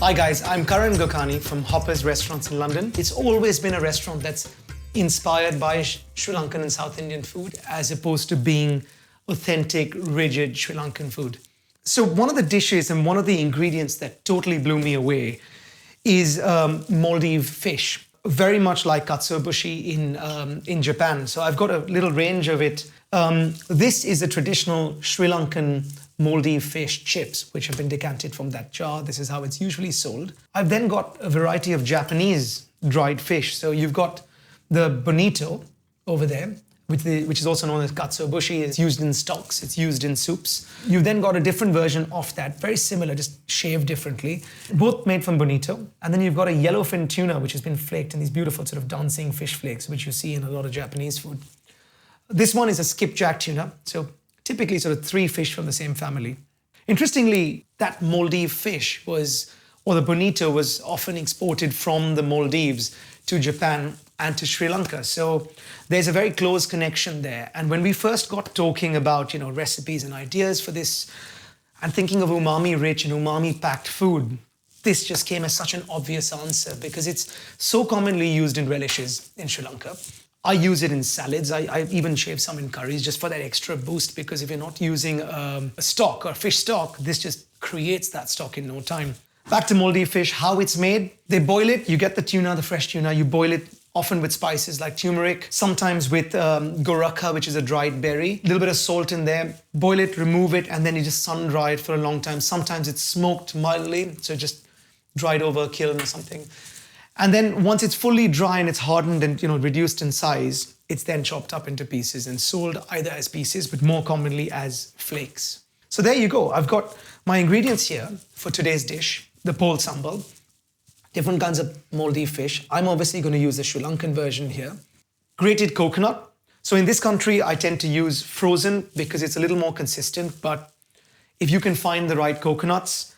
Hi guys, I'm Karan Gokani from Hopper's Restaurants in London. It's always been a restaurant that's inspired by Sri Lankan and South Indian food as opposed to being authentic, rigid Sri Lankan food. So one of the dishes and one of the ingredients that totally blew me away is Maldive fish. Very much like katsuobushi in Japan. So I've got a little range of it. This is a traditional Sri Lankan Maldive fish chips, which have been decanted from that jar. This is how it's usually sold. I've then got a variety of Japanese dried fish. So you've got the bonito over there, which is also known as katsuobushi. It's used in stocks, it's used in soups. You've then got a different version of that, very similar, just shaved differently, both made from bonito. And then you've got a yellowfin tuna, which has been flaked in these beautiful sort of dancing fish flakes, which you see in a lot of Japanese food. This one is a skipjack tuna, so typically sort of 3 fish from the same family. Interestingly, that Maldive fish or the bonito was often exported from the Maldives to Japan and to Sri Lanka. So there's a very close connection there. And when we first got talking about, recipes and ideas for this and thinking of umami-rich and umami-packed food, this just came as such an obvious answer because it's so commonly used in relishes in Sri Lanka. I use it in salads. I even shave some in curries just for that extra boost because if you're not using a stock or fish stock, this just creates that stock in no time. Back to Maldive fish, how it's made. They boil it, you get the tuna, the fresh tuna, you boil it often with spices like turmeric, sometimes with goraka, which is a dried berry, a little bit of salt in there, boil it, remove it, and then you just sun dry it for a long time. Sometimes it's smoked mildly, so just dried over a kiln or something. And then once it's fully dry and it's hardened and reduced in size, it's then chopped up into pieces and sold either as pieces, but more commonly as flakes. So there you go. I've got my ingredients here for today's dish, the Pol Sambol. Different kinds of Maldive fish. I'm obviously going to use the Sri Lankan version here. Grated coconut. So in this country, I tend to use frozen because it's a little more consistent, but if you can find the right coconuts,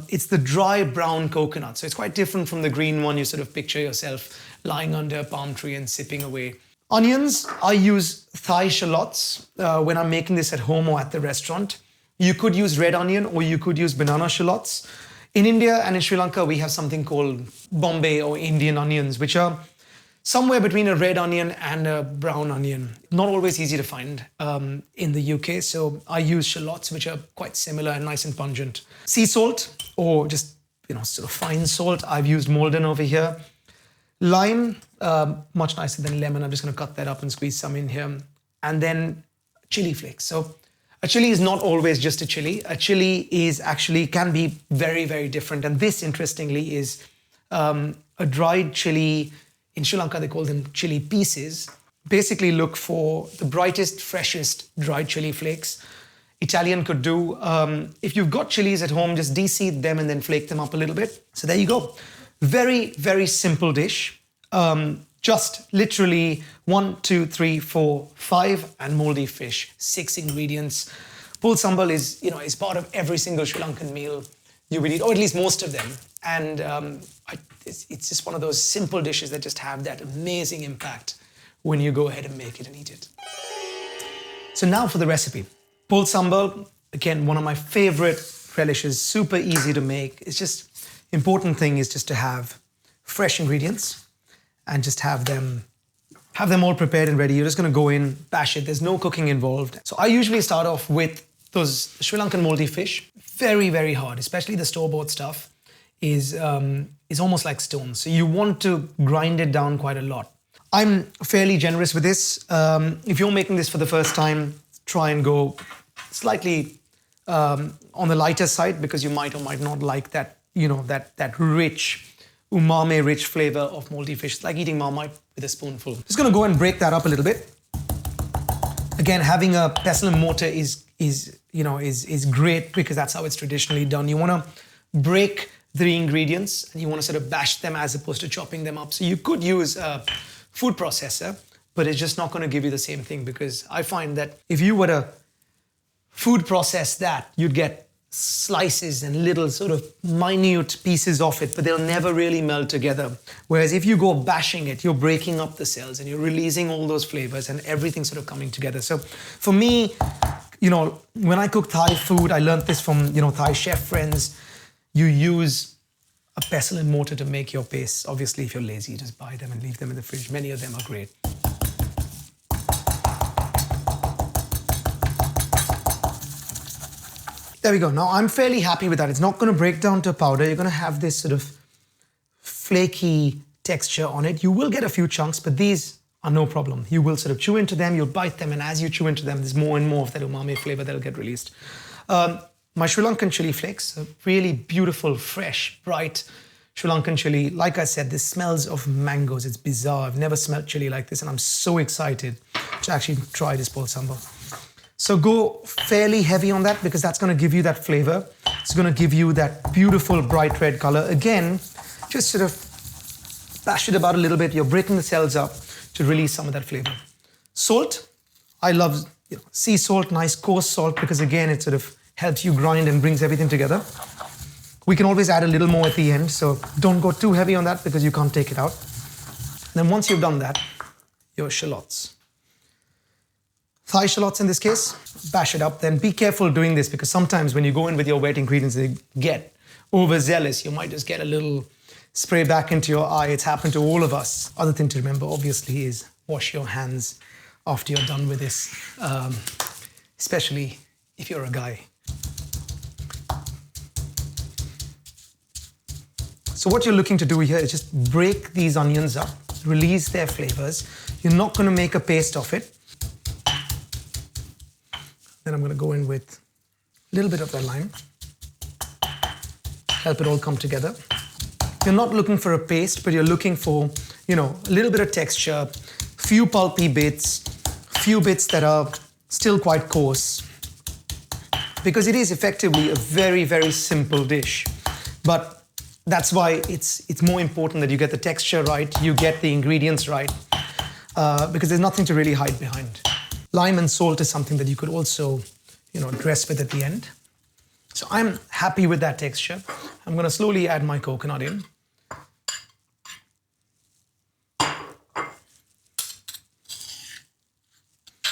it's the dry brown coconut. So it's quite different from the green one. You sort of picture yourself lying under a palm tree and sipping away. Onions, I use Thai shallots when I'm making this at home or at the restaurant. You could use red onion or you could use banana shallots. In India and in Sri Lanka, we have something called Bombay or Indian onions, which are somewhere between a red onion and a brown onion. Not always easy to find in the UK, so I use shallots, which are quite similar and nice and pungent. Sea salt, or just sort of fine salt. I've used Malden over here. Lime, much nicer than lemon. I'm just going to cut that up and squeeze some in here. And then chili flakes. So a chili is not always just a chili. A chili can be very, very different. And this, interestingly, is a dried chili. In Sri Lanka, they call them chili pieces. Basically look for the brightest, freshest dried chili flakes. Italian could do. If you've got chilies at home, just de-seed them and then flake them up a little bit. So there you go. Very, very simple dish. Just literally 1, 2, 3, 4, 5 and Maldive fish, 6 ingredients. Pol Sambol is part of every single Sri Lankan meal you will eat, or at least most of them. And it's just one of those simple dishes that just have that amazing impact when you go ahead and make it and eat it. So now for the recipe. Pol Sambol, again, one of my favorite relishes, super easy to make. It's just, important thing is just to have fresh ingredients and just have them all prepared and ready. You're just gonna go in, bash it. There's no cooking involved. So I usually start off with those Sri Lankan Maldive fish. Very, very hard, especially the store-bought stuff is almost like stone. So you want to grind it down quite a lot. I'm fairly generous with this. If you're making this for the first time, try and go slightly on the lighter side because you might or might not like that, that rich, umami-rich flavor of Maldive fish. It's like eating Marmite with a spoonful. Just gonna go and break that up a little bit. Again, having a pestle and mortar is great because that's how it's traditionally done. You wanna break the ingredients and you want to sort of bash them as opposed to chopping them up. So you could use a food processor, but it's just not going to give you the same thing because I find that if you were to food process that, you'd get slices and little sort of minute pieces of it, but they'll never really meld together. Whereas if you go bashing it, you're breaking up the cells and you're releasing all those flavors and everything sort of coming together. So for me, when I cook Thai food, I learned this from, Thai chef friends. You use a pestle and mortar to make your paste. Obviously, if you're lazy, just buy them and leave them in the fridge. Many of them are great. There we go. Now I'm fairly happy with that. It's not going to break down to powder. You're going to have this sort of flaky texture on it. You will get a few chunks, but these are no problem. You will sort of chew into them, you'll bite them, and as you chew into them, there's more and more of that umami flavor that'll get released. My Sri Lankan chili flakes, a really beautiful, fresh, bright Sri Lankan chili. Like I said, this smells of mangoes. It's bizarre. I've never smelled chili like this, and I'm so excited to actually try this Pol Sambol. So go fairly heavy on that because that's going to give you that flavor. It's going to give you that beautiful bright red color. Again, just sort of bash it about a little bit. You're breaking the cells up to release some of that flavor. Salt, I love sea salt, nice coarse salt, because again, it sort of helps you grind and brings everything together. We can always add a little more at the end, so don't go too heavy on that because you can't take it out. And then once you've done that, your shallots. Thigh shallots in this case, bash it up. Then be careful doing this because sometimes when you go in with your wet ingredients, they get overzealous. You might just get a little spray back into your eye. It's happened to all of us. Other thing to remember, obviously, is wash your hands after you're done with this, especially if you're a guy. So what you're looking to do here is just break these onions up, release their flavors. You're not going to make a paste of it. Then I'm going to go in with a little bit of the lime. Help it all come together. You're not looking for a paste, but you're looking for, a little bit of texture, few pulpy bits, few bits that are still quite coarse. Because it is effectively a very, very simple dish. But that's why it's more important that you get the texture right, you get the ingredients right, because there's nothing to really hide behind. Lime and salt is something that you could also, dress with at the end. So I'm happy with that texture. I'm going to slowly add my coconut in.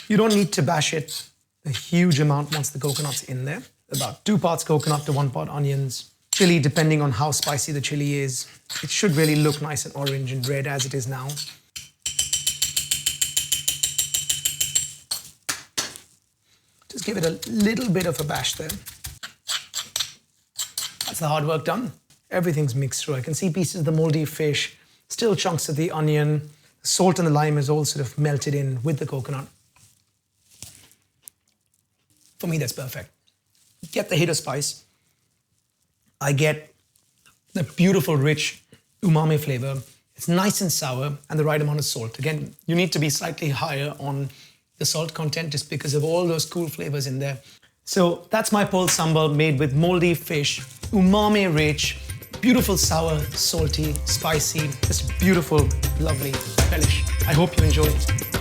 You don't need to bash it a huge amount once the coconut's in there. About 2 parts coconut to 1 part onions. Chili, depending on how spicy the chili is. It should really look nice and orange and red as it is now. Just give it a little bit of a bash there. That's the hard work done. Everything's mixed through. I can see pieces of the Maldive fish, still chunks of the onion. The salt and the lime is all sort of melted in with the coconut. For me, that's perfect. Get the hit of spice. I get the beautiful, rich umami flavor. It's nice and sour and the right amount of salt. Again, you need to be slightly higher on the salt content just because of all those cool flavors in there. So that's my Pol Sambol made with Maldive fish, umami rich, beautiful, sour, salty, spicy, just beautiful, lovely relish. I hope you enjoy it.